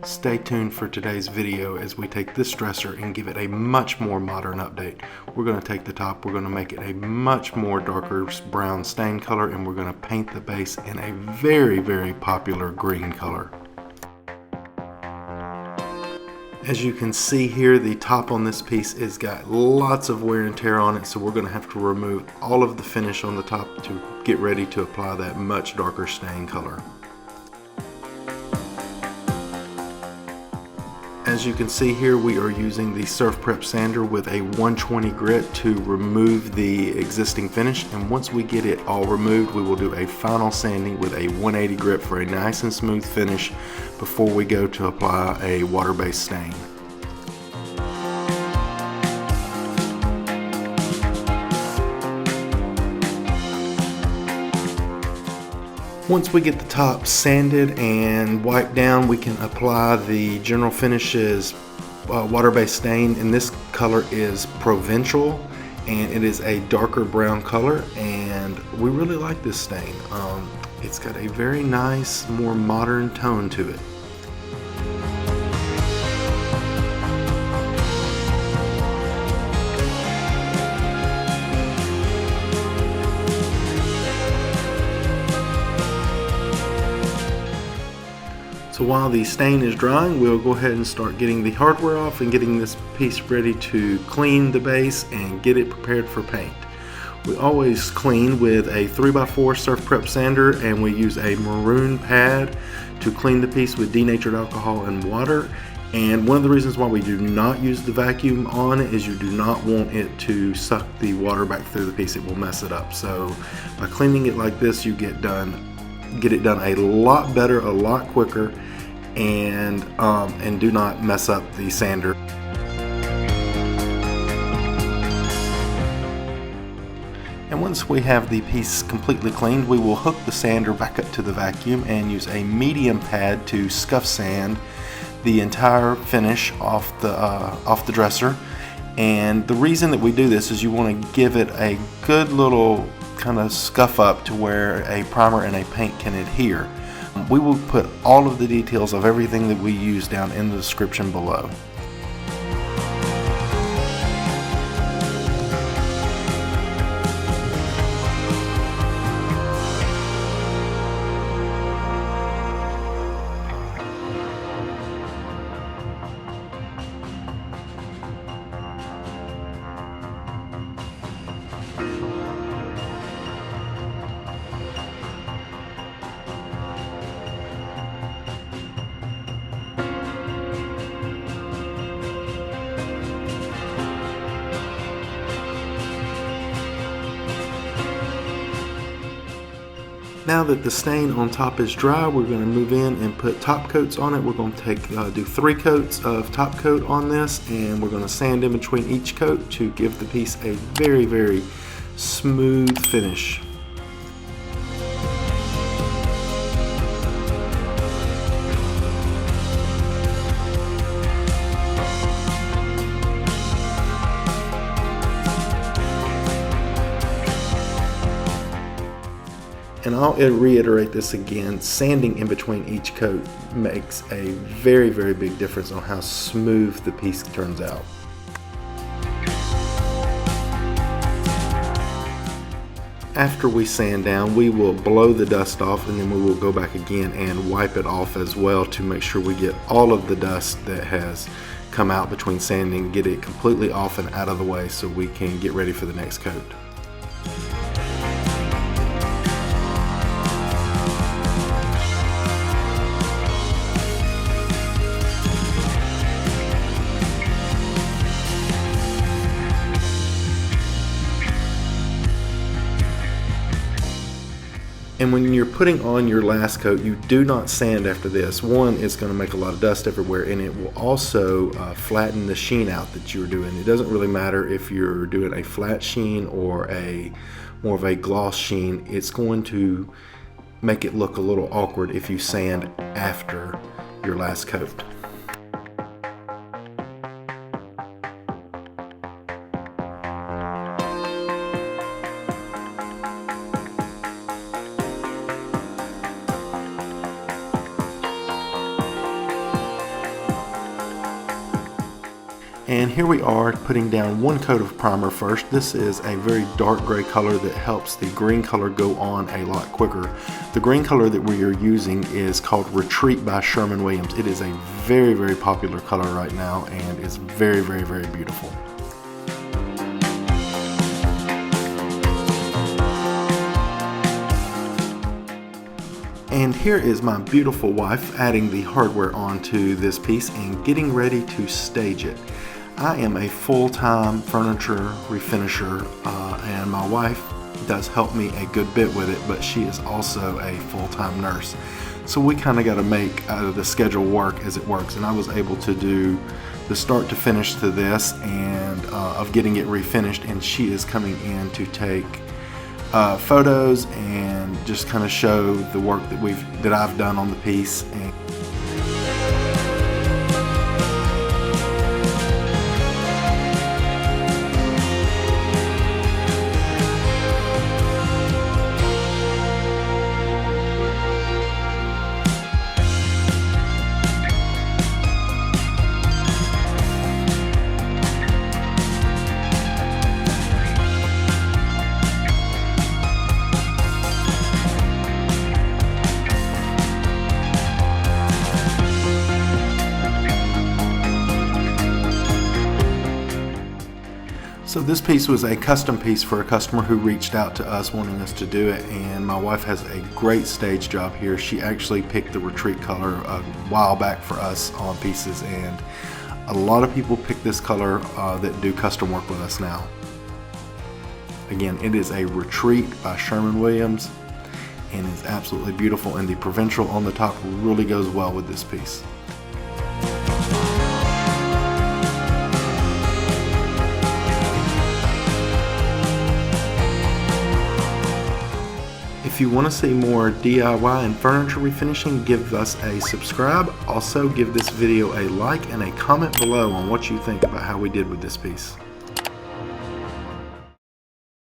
Stay tuned for today's video as we take this dresser and give it a much more modern update. We're going to take the top, we're going to make it a much more darker brown stain color, and we're going to paint the base in a very, very popular green color. As you can see here, the top on this piece has got lots of wear and tear on it, so we're going to have to remove all of the finish on the top to get ready to apply that much darker stain color. As you can see here, we are using the Surf Prep sander with a 120 grit to remove the existing finish, and once we get it all removed, we will do a final sanding with a 180 grit for a nice and smooth finish before we go to apply a water-based stain. Once we get the top sanded and wiped down, we can apply the General Finishes water-based stain, and this color is Provincial, and it is a darker brown color, and we really like this stain. It's got a very nice, more modern tone to it. So while the stain is drying, we'll go ahead and start getting the hardware off and getting this piece ready to clean the base and get it prepared for paint. We always clean with a 3x4 Surf Prep sander, and we use a maroon pad to clean the piece with denatured alcohol and water. And one of the reasons why we do not use the vacuum on it is you do not want it to suck the water back through the piece. It will mess it up. So by cleaning it like this, you get it done a lot better, a lot quicker, and do not mess up the sander. And once we have the piece completely cleaned, we will hook the sander back up to the vacuum and use a medium pad to scuff sand the entire finish off the dresser. And the reason that we do this is you want to give it a good little kind of scuff up to where a primer and a paint can adhere. We will put all of the details of everything that we use down in the description below. Now that the stain on top is dry, we're going to move in and put top coats on it. We're going to do 3 coats of top coat on this, and we're going to sand in between each coat to give the piece a very, very smooth finish. And I'll reiterate this again, sanding in between each coat makes a very, very big difference on how smooth the piece turns out. After we sand down, we will blow the dust off, and then we will go back again and wipe it off as well to make sure we get all of the dust that has come out between sanding, get it completely off and out of the way so we can get ready for the next coat. And when you're putting on your last coat, you do not sand after this. One, it's going to make a lot of dust everywhere, and it will also flatten the sheen out that you're doing. It doesn't really matter if you're doing a flat sheen or a more of a gloss sheen. It's going to make it look a little awkward if you sand after your last coat. And here we are putting down one coat of primer first. This is a very dark gray color that helps the green color go on a lot quicker. The green color that we are using is called Retreat by Sherwin-Williams. It is a very, very popular color right now and is very, very, very beautiful. And here is my beautiful wife adding the hardware onto this piece and getting ready to stage it. I am a full-time furniture refinisher, and my wife does help me a good bit with it, but she is also a full-time nurse. So we kind of got to make the schedule work as it works, and I was able to do the start to finish to this and of getting it refinished, and she is coming in to take photos and just kind of show the work that I've done on the piece. So this piece was a custom piece for a customer who reached out to us wanting us to do it, and my wife has a great stage job here. She actually picked the Retreat color a while back for us on pieces, and a lot of people pick this color that do custom work with us now. Again, it is a Retreat by Sherwin-Williams and is absolutely beautiful, and the provincial on the top really goes well with this piece. If you want to see more DIY and furniture refinishing, give us a subscribe. Also, give this video a like and a comment below on what you think about how we did with this piece.